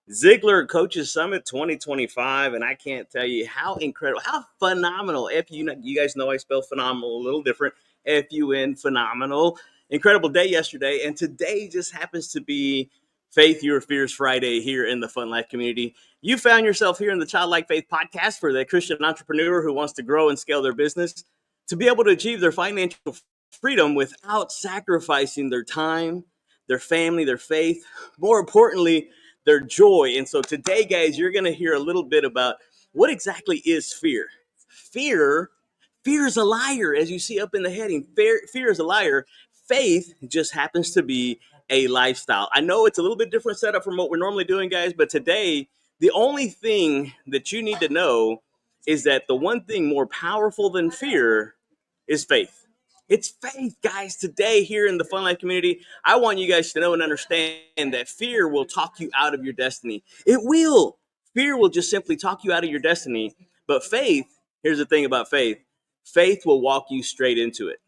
Ziglar Coaches Summit 2025, and I can't tell you how incredible, how phenomenal. You guys know I spell phenomenal a little different. FUN phenomenal, incredible day yesterday, and today just happens to be Faith Your Fears Friday here in the Fun Life community. You found yourself here in the Childlike Faith podcast for the Christian entrepreneur who wants to grow and scale their business to be able to achieve their financial freedom without sacrificing their time, their family, their faith. More importantly, their joy. And so today, guys, you're going to hear a little bit about what exactly is fear. Fear, fear is a liar, as you see up in the heading. Fear is a liar. Faith just happens to be a lifestyle. I know it's a little bit different setup from what we're normally doing, guys, but today, the only thing that you need to know is that the one thing more powerful than fear is faith. It's faith, guys. Today, here in the Fun Life community, I want you guys to know and understand that fear will talk you out of your destiny. It will. Fear will just simply talk you out of your destiny. But faith, here's the thing about faith, faith will walk you straight into it.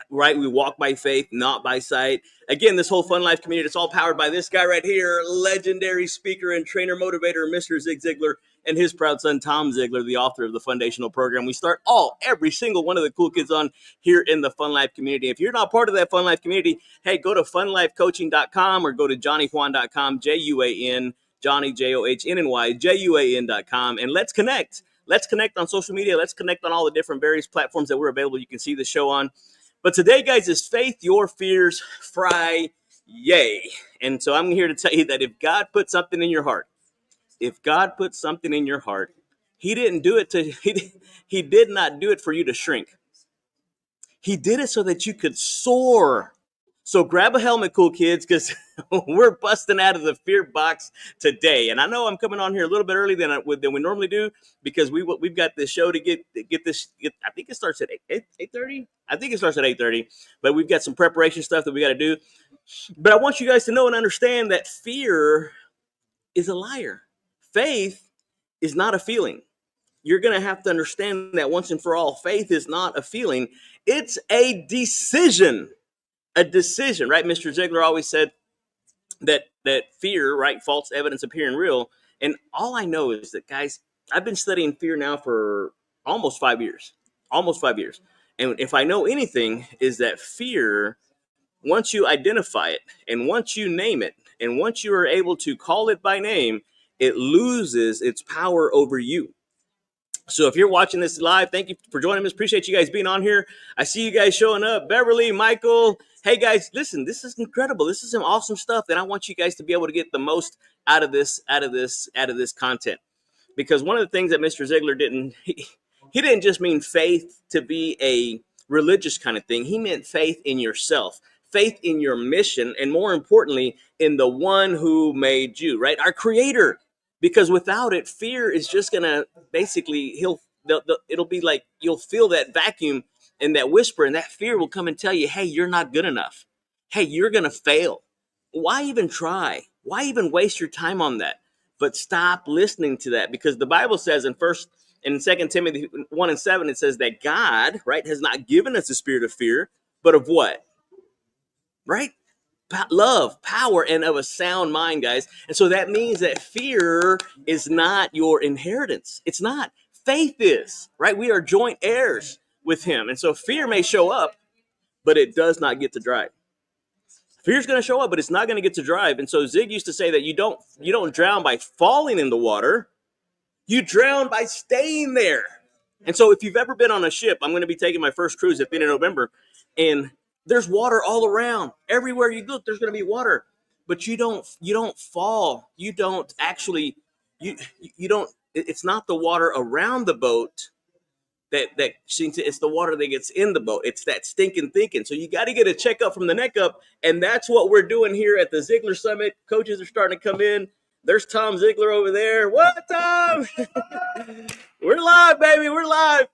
Right? We walk by faith, not by sight. Again, this whole Fun Life community, it's all powered by this guy right here, legendary speaker and trainer motivator, Mr. Zig Ziglar, and his proud son, Tom Ziglar, the author of the foundational program. We start every single one of the cool kids on here in the Fun Life community. If you're not part of that Fun Life community, hey, go to funlifecoaching.com or go to johnnyjuan.com, Juan, Johnny, JOHNNY, JUAN.com, and let's connect. Let's connect on social media. Let's connect on all the different various platforms that we're available. You can see the show on. But today, guys, is Faith Your Fears Friday. And so I'm here to tell you that if God put something in your heart, if God put something in your heart, he did not do it for you to shrink. He did it so that you could soar. So grab a helmet, cool kids, because we're busting out of the fear box today. And I know I'm coming on here a little bit early than we normally do because we've got this show to get this. I think it starts at 8:30. I think it starts at 8:30, but we've got some preparation stuff that we got to do. But I want you guys to know and understand that fear is a liar. Faith is not a feeling. You're going to have to understand that once and for all. Faith is not a feeling. It's a decision. A decision, right? Mr. Ziglar always said that fear, right, false evidence appearing real. And all I know is that, guys, I've been studying fear now for almost 5 years. And if I know anything, is that fear, once you identify it and once you name it and once you are able to call it by name, it loses its power over you. So if you're watching this live, thank you for joining us. Appreciate you guys being on here. I see you guys showing up. Beverly, Michael. Hey guys, listen, this is incredible. This is some awesome stuff that I want you guys to be able to get the most out of this content. Because one of the things that Mr. Ziglar didn't, he didn't just mean faith to be a religious kind of thing. He meant faith in yourself, faith in your mission, and more importantly, in the one who made you, right? Our creator. Because without it, fear is just going to basically, it'll be like you'll feel that vacuum and that whisper, and that fear will come and tell you, hey, you're not good enough. Hey, you're going to fail. Why even try? Why even waste your time on that? But stop listening to that, because the Bible says in 2 Timothy 1:7, it says that God, right, has not given us a spirit of fear, but of what? Right? Love, power, and of a sound mind, guys. And so that means that fear is not your inheritance. It's not. Faith is, right? We are joint heirs with him. And so fear may show up, but it does not get to drive. Fear's going to show up, but it's not going to get to drive. And so Zig used to say that you don't drown by falling in the water. You drown by staying there. And so if you've ever been on a ship, I'm going to be taking my first cruise at the end of November, and there's water all around. Everywhere you look, there's going to be water. But you don't fall. You don't actually, you don't, it's not the water around the boat that it's the water that gets in the boat. It's that stinking thinking. So you got to get a checkup from the neck up. And that's what we're doing here at the Ziglar Summit. Coaches are starting to come in. There's Tom Ziglar over there. What, Tom? We're live, baby. We're live.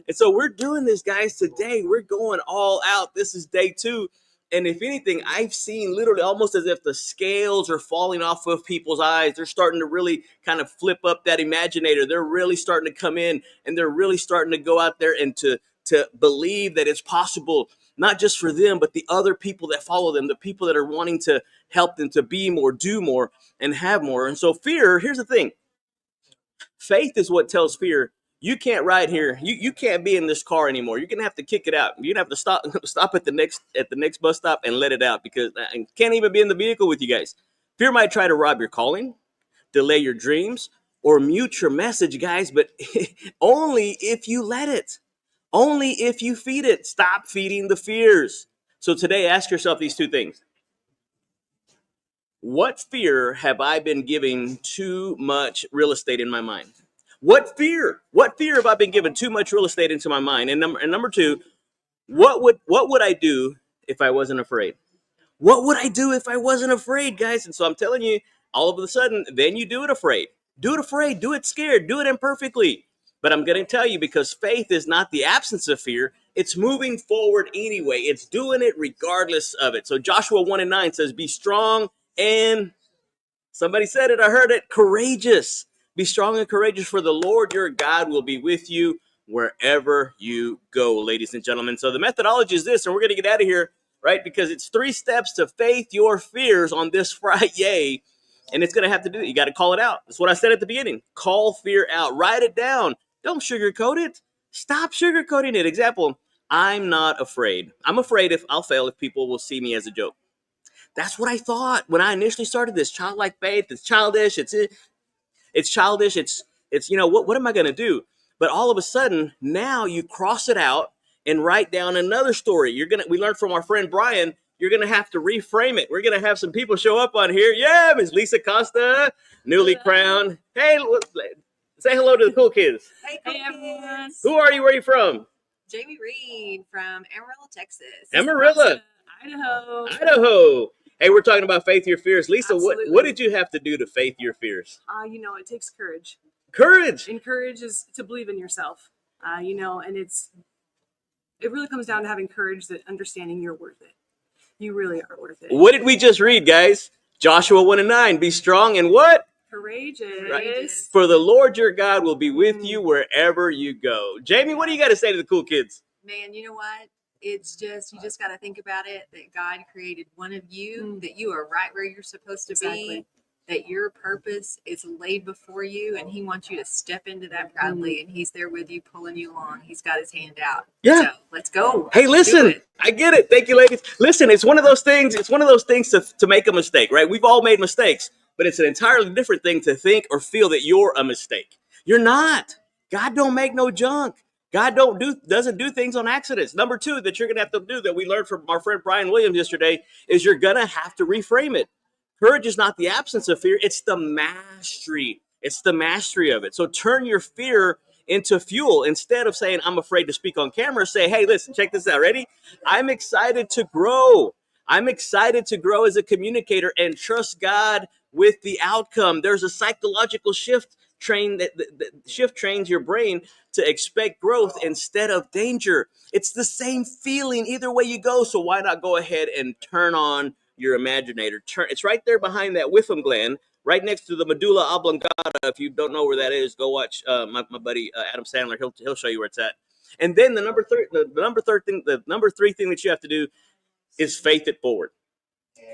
And so we're doing this, guys, today. We're going all out. This is day 2. And if anything, I've seen literally almost as if the scales are falling off of people's eyes. They're starting to really kind of flip up that imaginator. They're really starting to come in, and they're really starting to go out there and to believe that it's possible not just for them, but the other people that follow them, the people that are wanting to help them to be more, do more, and have more. And so fear, here's the thing. Faith is what tells fear, you can't ride here. You can't be in this car anymore. You're gonna have to kick it out. You're gonna have to stop at the next bus stop and let it out, because I can't even be in the vehicle with you guys. Fear might try to rob your calling, delay your dreams, or mute your message, guys, but only if you let it. Only if you feed it. Stop feeding the fears. So today, ask yourself these two things. What fear have I been giving too much real estate in my mind? What fear? What fear have I been giving too much real estate into my mind? And number two, what would I do if I wasn't afraid? What would I do if I wasn't afraid, guys? And so I'm telling you, all of a sudden, then you do it afraid. Do it afraid. Do it scared. Do it imperfectly. But I'm going to tell you, because faith is not the absence of fear. It's moving forward anyway. It's doing it regardless of it. So Joshua 1:9 says, be strong and, somebody said it, I heard it, courageous. Be strong and courageous, for the Lord your God will be with you wherever you go, ladies and gentlemen. So the methodology is this, and we're going to get out of here, right? Because it's 3 steps to faith your fears on this Friday. And it's going to have to do it. You got to call it out. That's what I said at the beginning. Call fear out. Write it down. Don't sugarcoat it. Stop sugarcoating it. Example, I'm not afraid. I'm afraid if I'll fail if people will see me as a joke. That's what I thought when I initially started this. Childlike faith. It's childish. It's childish. It's what am I going to do? But all of a sudden, now you cross it out and write down another story. We learned from our friend Brian, you're going to have to reframe it. We're going to have some people show up on here. Yeah, Miss Lisa Costa, newly crowned. Hey, say hello to the cool kids. Hey, everyone. Who are you? Where are you from? Jamie Reed from Amarillo, Texas. Amarillo. Idaho. Hey, we're talking about faith your fears. Lisa, what did you have to do to faith your fears? It takes courage. Courage. And courage is to believe in yourself. And it really comes down to having courage, that understanding you're worth it. You really are worth it. What did we just read, guys? Joshua 1:9. Be strong and what? Courageous. Right? For the Lord your God will be with you wherever you go. Jamie, what do you got to say to the cool kids? Man, you know what? It's just, you just got to think about it, that God created one of you, that you are right where you're supposed to be, that your purpose is laid before you, and he wants you to step into that proudly, and he's there with you, pulling you along. He's got his hand out. Yeah. So let's go. Hey, listen, I get it. Thank you, ladies. Listen, it's one of those things. It's one of those things to make a mistake, right? We've all made mistakes, but it's an entirely different thing to think or feel that you're a mistake. You're not. God don't make no junk. God doesn't do things on accidents. Number 2 that you're going to have to do, that we learned from our friend Brian Williams yesterday, is you're going to have to reframe it. Courage is not the absence of fear. It's the mastery. It's the mastery of it. So turn your fear into fuel. Instead of saying, I'm afraid to speak on camera, say, hey, listen, check this out. Ready? I'm excited to grow. I'm excited to grow as a communicator and trust God with the outcome. There's a psychological shift trains your brain to expect growth instead of danger. It's the same feeling either way you go. So why not go ahead and turn on your imaginator? It's right there behind that Whiffum gland, right next to the medulla oblongata. If you don't know where that is, go watch my buddy Adam Sandler. He'll show you where it's at. And then the number three thing that you have to do is faith it forward.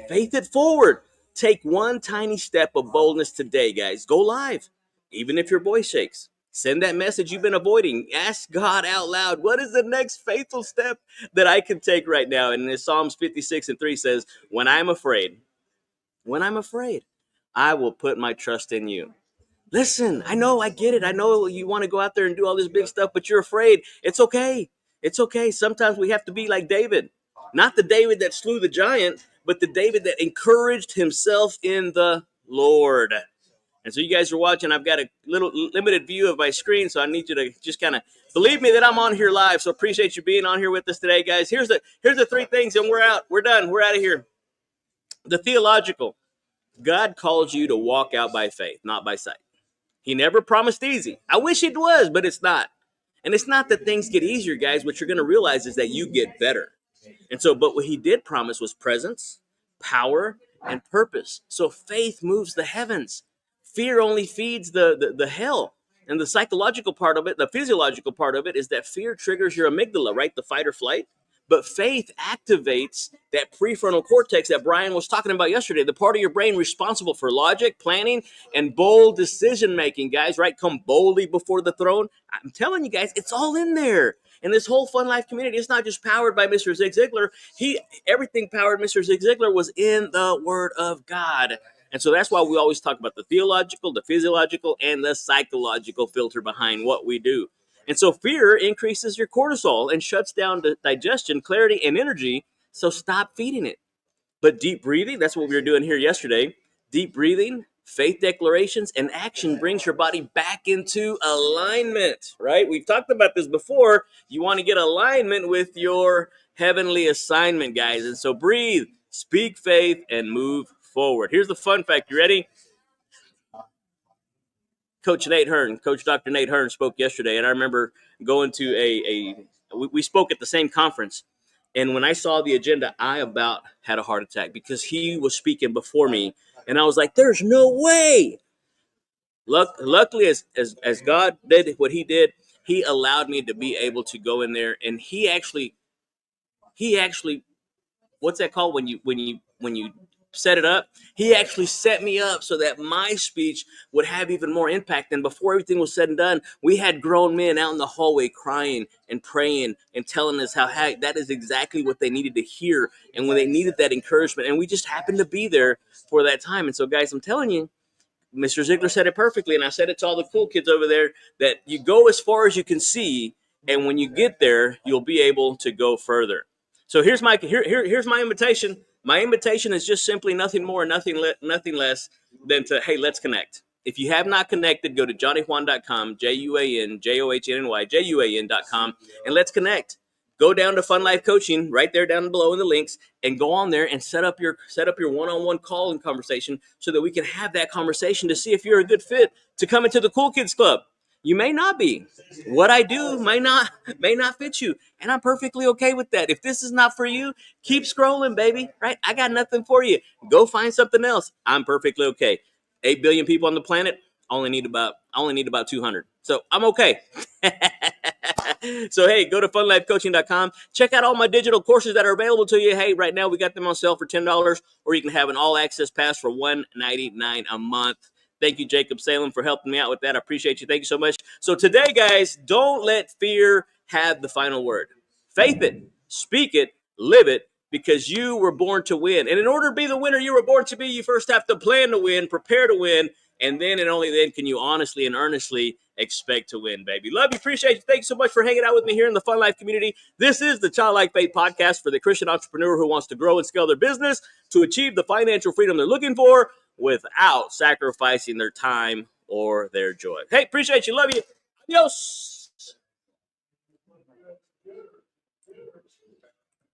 Faith it forward. Take one tiny step of boldness today, guys. Go live. Even if your voice shakes, send that message you've been avoiding. Ask God out loud, what is the next faithful step that I can take right now? And in Psalms 56:3 says, when I'm afraid, I will put my trust in you. Listen, I know, I get it. I know you want to go out there and do all this big stuff, but you're afraid. It's okay. It's okay. Sometimes we have to be like David. Not the David that slew the giant, but the David that encouraged himself in the Lord. And so you guys are watching. I've got a little limited view of my screen, so I need you to just kind of believe me that I'm on here live. So appreciate you being on here with us today, guys. Here's the 3 things, and we're out. We're done. We're out of here. The theological. God calls you to walk out by faith, not by sight. He never promised easy. I wish it was, but it's not. And it's not that things get easier, guys. What you're going to realize is that you get better. And so, but what he did promise was presence, power, and purpose. So faith moves the heavens. Fear only feeds the hell. And the psychological part of it, the physiological part of it, is that fear triggers your amygdala, right? The fight or flight. But faith activates that prefrontal cortex that Brian was talking about yesterday, the part of your brain responsible for logic, planning, and bold decision making, guys, right? Come boldly before the throne. I'm telling you guys, it's all in there. And this whole Fun Life community, it's not just powered by Mr. Zig Ziglar. Everything powered Mr. Zig Ziglar was in the Word of God. And so that's why we always talk about the theological, the physiological, and the psychological filter behind what we do. And so fear increases your cortisol and shuts down the digestion, clarity, and energy. So stop feeding it. But deep breathing, that's what we were doing here yesterday. Deep breathing, faith declarations, and action brings your body back into alignment, right? We've talked about this before. You want to get alignment with your heavenly assignment, guys. And so breathe, speak faith, and move forward. Here's the fun fact. You ready? Coach Dr. Nate Hearn spoke yesterday, and I remember going to we spoke at the same conference. And when I saw the agenda, I about had a heart attack because he was speaking before me. And I was like, there's no way. Luckily, as God did what he did, he allowed me to be able to go in there. And he actually, what's that called when you set it up? He actually set me up so that my speech would have even more impact. And before everything was said and done, we had grown men out in the hallway crying and praying and telling us how that is exactly what they needed to hear and when they needed that encouragement. And we just happened to be there for that time. And so, guys, I'm telling you, Mr. Ziglar said it perfectly, and I said it to all the cool kids over there, that you go as far as you can see, and when you get there, you'll be able to go further. So here's my invitation. My invitation is just simply nothing more, nothing less than to, hey, let's connect. If you have not connected, go to johnnyjuan.com, JUAN, JUAN.com, and let's connect. Go down to Fun Life Coaching right there down below in the links and go on there and set up your one-on-one call and conversation so that we can have that conversation to see if you're a good fit to come into the Cool Kids Club. You may not be. What I do may not fit you, and I'm perfectly okay with that. If this is not for you, keep scrolling, baby. Right? I got nothing for you. Go find something else. I'm perfectly okay. 8 billion people on the planet. I only need about 200. So I'm okay. So, hey, go to funlifecoaching.com. Check out all my digital courses that are available to you. Hey, right now we got them on sale for $10, or you can have an all-access pass for $199 a month. Thank you, Jacob Salem, for helping me out with that. I appreciate you. Thank you so much. So today, guys, don't let fear have the final word. Faith it, speak it, live it, because you were born to win. And in order to be the winner you were born to be, you first have to plan to win, prepare to win, and then and only then can you honestly and earnestly expect to win, baby. Love you, appreciate you. Thanks so much for hanging out with me here in the Fun Life community. This is the Childlike Faith podcast for the Christian entrepreneur who wants to grow and scale their business to achieve the financial freedom they're looking for without sacrificing their time or their joy. Hey, appreciate you. Love you. Adios.